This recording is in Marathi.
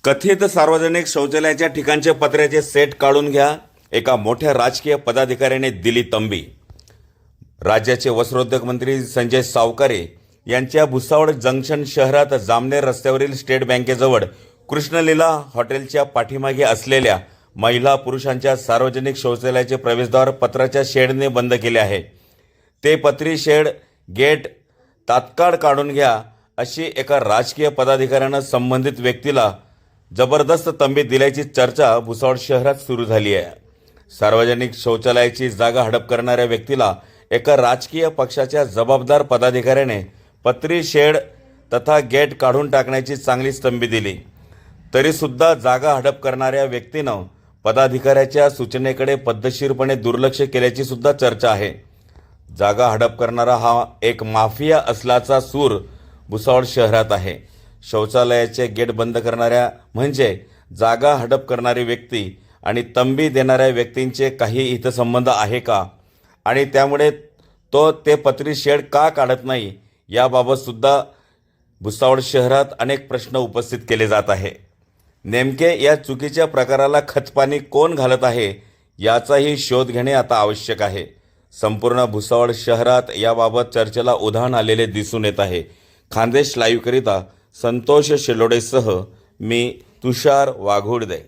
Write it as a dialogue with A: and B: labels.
A: कथित सार्वजनिक शौचालयाच्या ठिकाणचे पत्र्याचे सेट काढून घ्या. एका मोठ्या राजकीय पदाधिकाऱ्याने दिली तंबी. राज्याचे वस्त्रोद्योग मंत्री संजय सावकारे यांच्या भुसावळ जंक्शन शहरात जामनेर रस्त्यावरील स्टेट बँकेजवळ कृष्णलीला हॉटेलच्या पाठीमागे असलेल्या महिला पुरुषांच्या सार्वजनिक शौचालयाचे प्रवेशद्वार पत्राच्या शेडने बंद केले आहे. ते पत्री शेड गेट तात्काळ काढून घ्या अशी एका राजकीय पदाधिकाऱ्यानं संबंधित व्यक्तीला जबरदस्त तंबी दिल्याची चर्चा भुसावळ शहरात सुरू झाली आहे. सार्वजनिक शौचालयाची जागा हडप करणाऱ्या व्यक्तीला एका राजकीय पक्षाच्या जबाबदार पदाधिकाऱ्याने पत्री शेड तथा गेट काढून टाकण्याची चांगलीच तंबी दिली. तरीसुद्धा जागा हडप करणाऱ्या व्यक्तीनं पदाधिकाऱ्याच्या सूचनेकडे पद्धतशीरपणे दुर्लक्ष केल्याची सुद्धा चर्चा आहे. जागा हडप करणारा हा एक माफिया असल्याचा सूर भुसावळ शहरात आहे. शौचालयाचे गेट बंद करणाऱ्या म्हणजे जागा हडप करणारी व्यक्ती आणि तंबी देणाऱ्या व्यक्तींचे काही हितसंबंध आहे का, आणि त्यामुळे तो ते पत्री शेड का काढत नाही याबाबत सुद्धा भुसावळ शहरात अनेक प्रश्न उपस्थित केले जात आहे. नेमके या चुकीच्या प्रकाराला खतपाणी कोण घालत आहे याचाही शोध घेणे आता आवश्यक आहे. संपूर्ण भुसावळ शहरात याबाबत चर्चेला उधाण आलेले दिसून येत आहे. खानदेश लाईव्हकरिता संतोष शिलोडेसह मी तुषार वाघोडदे.